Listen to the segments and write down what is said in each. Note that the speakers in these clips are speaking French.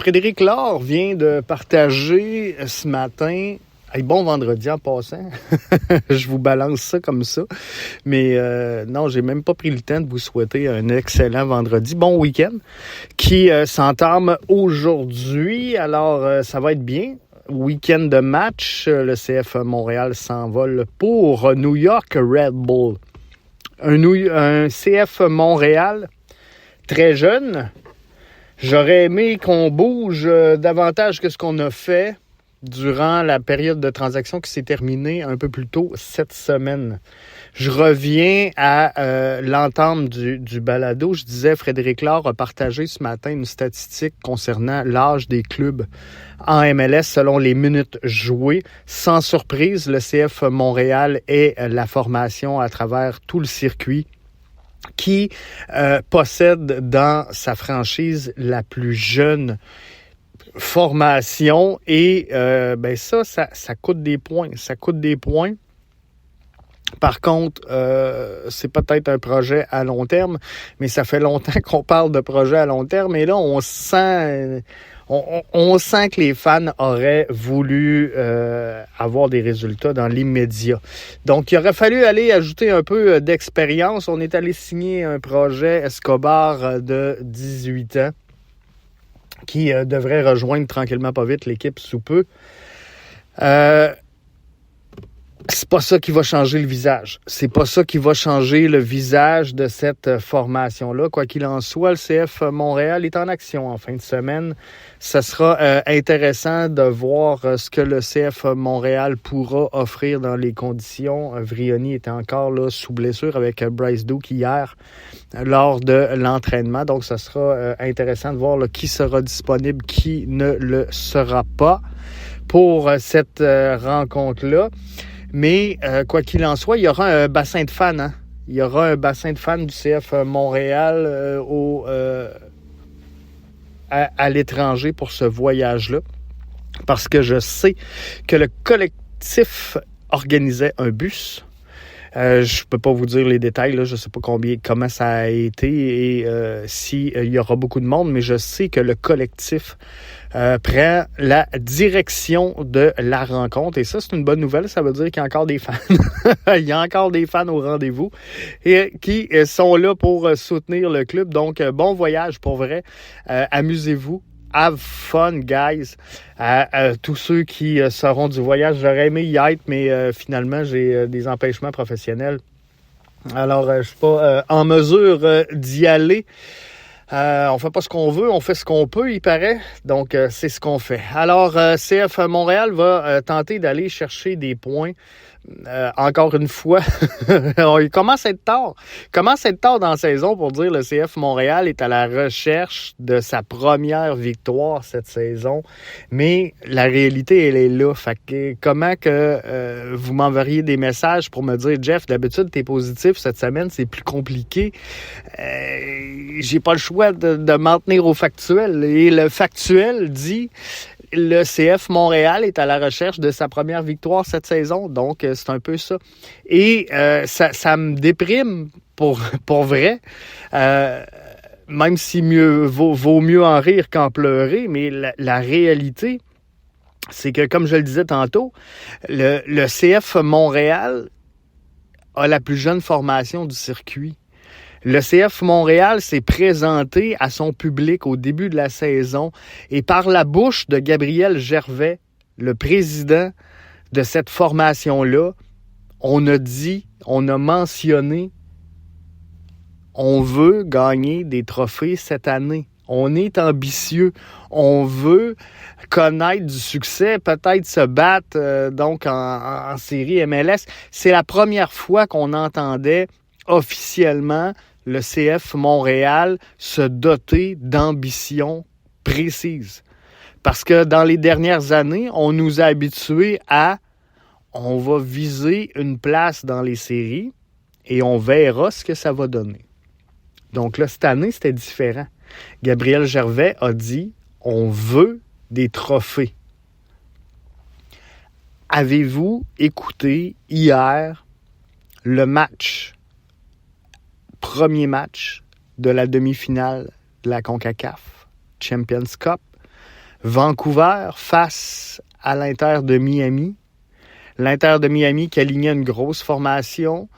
Frédéric Laure vient de partager ce matin. Hey, bon vendredi en passant. Je vous balance ça comme ça. Mais non, j'ai même pas pris le temps de vous souhaiter un excellent vendredi. Bon week-end qui s'entame aujourd'hui. Alors, ça va être bien. Week-end de match. Le CF Montréal s'envole pour New York Red Bull. Un CF Montréal très jeune. J'aurais aimé qu'on bouge davantage que ce qu'on a fait durant la période de transaction qui s'est terminée un peu plus tôt cette semaine. Je reviens à l'entame du balado. Je disais, Frédéric Laure a partagé ce matin une statistique concernant l'âge des clubs en MLS selon les minutes jouées. Sans surprise, le CF Montréal est la formation à travers tout le circuit qui possède dans sa franchise la plus jeune formation et ça coûte des points. Ça coûte des points. Par contre, c'est peut-être un projet à long terme, mais ça fait longtemps qu'on parle de projet à long terme et là, on sent que les fans auraient voulu avoir des résultats dans l'immédiat. Donc, il aurait fallu aller ajouter un peu d'expérience. On est allé signer un projet Escobar de 18 ans qui devrait rejoindre tranquillement pas vite l'équipe sous peu. C'est pas ça qui va changer le visage. C'est pas ça qui va changer le visage de cette formation-là. Quoi qu'il en soit, le CF Montréal est en action en fin de semaine. Ça sera intéressant de voir ce que le CF Montréal pourra offrir dans les conditions. Vrioni était encore là sous blessure avec Bryce Duke hier lors de l'entraînement. Donc, ça sera intéressant de voir là, qui sera disponible, qui ne le sera pas pour cette rencontre-là. Mais quoi qu'il en soit, il y aura un bassin de fans. Hein? Il y aura un bassin de fans du CF Montréal à l'étranger pour ce voyage-là. Parce que je sais que le collectif organisait un bus. Je peux pas vous dire les détails, là, je sais pas comment ça a été et s'il y aura beaucoup de monde, mais je sais que le collectif prend la direction de la rencontre. Et ça, c'est une bonne nouvelle. Ça veut dire qu'il y a encore des fans. Il y a encore des fans au rendez-vous et qui sont là pour soutenir le club. Donc, bon voyage pour vrai. Amusez-vous. Have fun, guys. À tous ceux qui seront du voyage, j'aurais aimé y être, mais finalement, j'ai des empêchements professionnels. Alors, je suis pas en mesure d'y aller. On fait pas ce qu'on veut, on fait ce qu'on peut, il paraît. Donc, c'est ce qu'on fait. Alors, CF Montréal va tenter d'aller chercher des points. Encore une fois, il commence à être tard. Dans la saison pour dire le CF Montréal est à la recherche de sa première victoire cette saison. Mais la réalité, elle est là. Fait que comment que vous m'enverriez des messages pour me dire « Jeff, d'habitude, t'es positif. Cette semaine, c'est plus compliqué. » J'ai pas le choix de m'en tenir au factuel. Et le factuel dit... Le CF Montréal est à la recherche de sa première victoire cette saison, donc c'est un peu ça. Et ça me déprime pour vrai, même si vaut mieux en rire qu'en pleurer, mais la réalité, c'est que, comme je le disais tantôt, le CF Montréal a la plus jeune formation du circuit. Le CF Montréal s'est présenté à son public au début de la saison et par la bouche de Gabriel Gervais, le président de cette formation-là, on a mentionné, on veut gagner des trophées cette année. On est ambitieux. On veut connaître du succès, peut-être se battre donc en série MLS. C'est la première fois qu'on entendait officiellement le CF Montréal se doter d'ambitions précises. Parce que dans les dernières années, on nous a habitués on va viser une place dans les séries et on verra ce que ça va donner. Donc là, cette année, c'était différent. Gabriel Gervais a dit, on veut des trophées. Avez-vous écouté hier le premier match de la demi-finale de la CONCACAF Champions Cup Vancouver face à l'Inter de Miami. L'Inter de Miami qui alignait une grosse formation.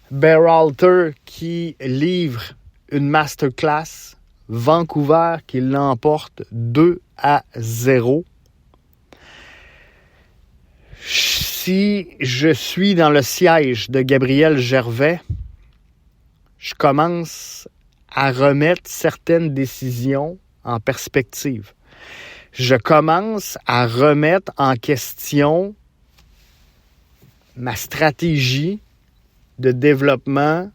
Berhalter qui livre une masterclass. Vancouver qui l'emporte 2-0. Si je suis dans le siège de Gabriel Gervais, je commence à remettre certaines décisions en perspective. Je commence à remettre en question ma stratégie de développement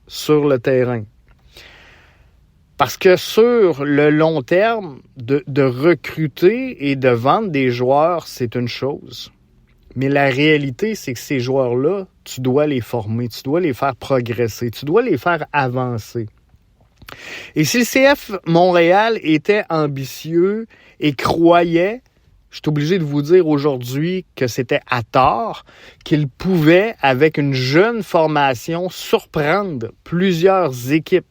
sur le terrain. Parce que sur le long terme, de recruter et de vendre des joueurs, c'est une chose. Mais la réalité, c'est que ces joueurs-là, tu dois les former, tu dois les faire progresser, tu dois les faire avancer. Et si le CF Montréal était ambitieux et croyait, je suis obligé de vous dire aujourd'hui que c'était à tort, qu'il pouvait, avec une jeune formation, surprendre plusieurs équipes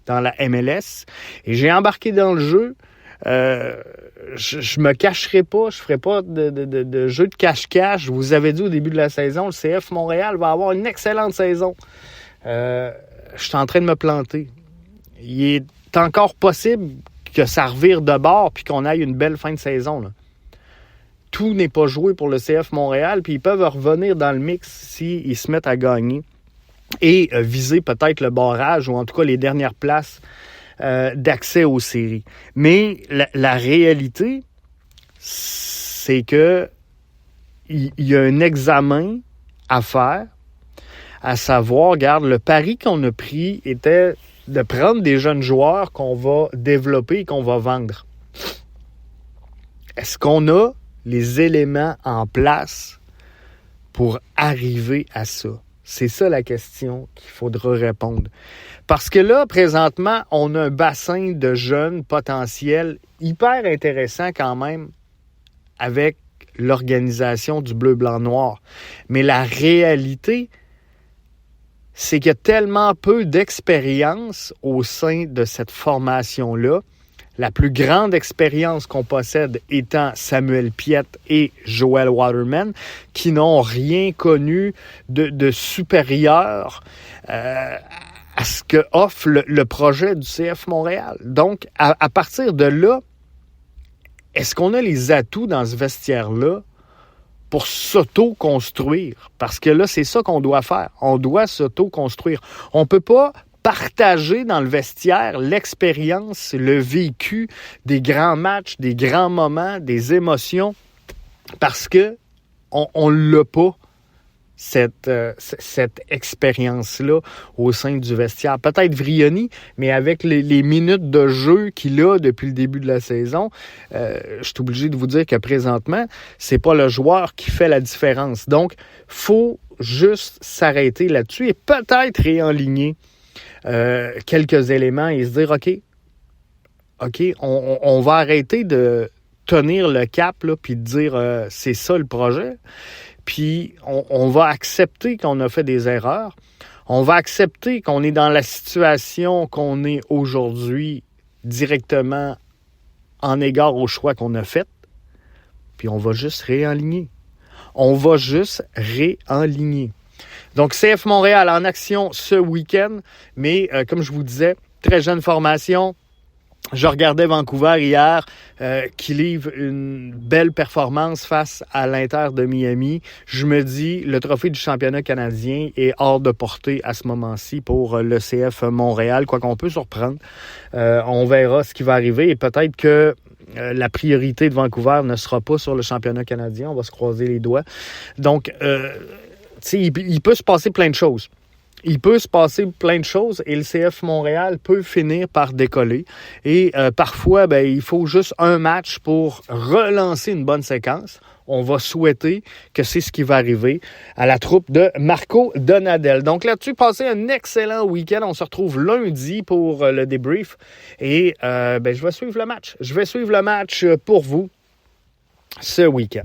dans la MLS. Et j'ai embarqué dans le jeu. Je me cacherai pas, je ferai pas de jeu de cache-cache. Je vous avais dit au début de la saison, le CF Montréal va avoir une excellente saison. Je suis en train de me planter. Il est encore possible que ça revire de bord puis qu'on aille une belle fin de saison, là. Tout n'est pas joué pour le CF Montréal, puis ils peuvent revenir dans le mix s'ils se mettent à gagner et viser peut-être le barrage ou en tout cas les dernières places d'accès aux séries. Mais la réalité, c'est que il y a un examen à faire, à savoir, regarde, le pari qu'on a pris était de prendre des jeunes joueurs qu'on va développer et qu'on va vendre. Est-ce qu'on a les éléments en place pour arriver à ça? C'est ça la question qu'il faudra répondre. Parce que là, présentement, on a un bassin de jeunes potentiels hyper intéressant quand même avec l'organisation du bleu, blanc, noir. Mais la réalité, c'est qu'il y a tellement peu d'expérience au sein de cette formation-là. La plus grande expérience qu'on possède étant Samuel Piette et Joel Waterman, qui n'ont rien connu de supérieur à ce que offre le projet du CF Montréal. Donc, à partir de là, est-ce qu'on a les atouts dans ce vestiaire-là pour s'auto-construire? Parce que là, c'est ça qu'on doit faire. On doit s'auto-construire. On ne peut pas partager dans le vestiaire l'expérience, le vécu des grands matchs, des grands moments, des émotions, parce que on l'a pas, cette expérience-là au sein du vestiaire. Peut-être Vrioni, mais avec les minutes de jeu qu'il a depuis le début de la saison, je suis obligé de vous dire que présentement, c'est pas le joueur qui fait la différence. Donc, faut juste s'arrêter là-dessus et peut-être réaligner quelques éléments et se dire, OK, on va arrêter de tenir le cap, là, puis de dire c'est ça le projet. Puis on va accepter qu'on a fait des erreurs. On va accepter qu'on est dans la situation qu'on est aujourd'hui directement en égard au choix qu'on a fait. Puis on va juste réaligner. Donc, CF Montréal en action ce week-end, mais comme je vous disais, très jeune formation. Je regardais Vancouver hier qui livre une belle performance face à l'Inter de Miami. Je me dis, le trophée du championnat canadien est hors de portée à ce moment-ci pour le CF Montréal, quoi qu'on peut surprendre. On verra ce qui va arriver et peut-être que la priorité de Vancouver ne sera pas sur le championnat canadien. On va se croiser les doigts. Donc, il peut se passer plein de choses. Et le CF Montréal peut finir par décoller. Et parfois, il faut juste un match pour relancer une bonne séquence. On va souhaiter que c'est ce qui va arriver à la troupe de Marco Donadel. Donc là-dessus, passez un excellent week-end. On se retrouve lundi pour le débrief. Et je vais suivre le match. Je vais suivre le match pour vous ce week-end.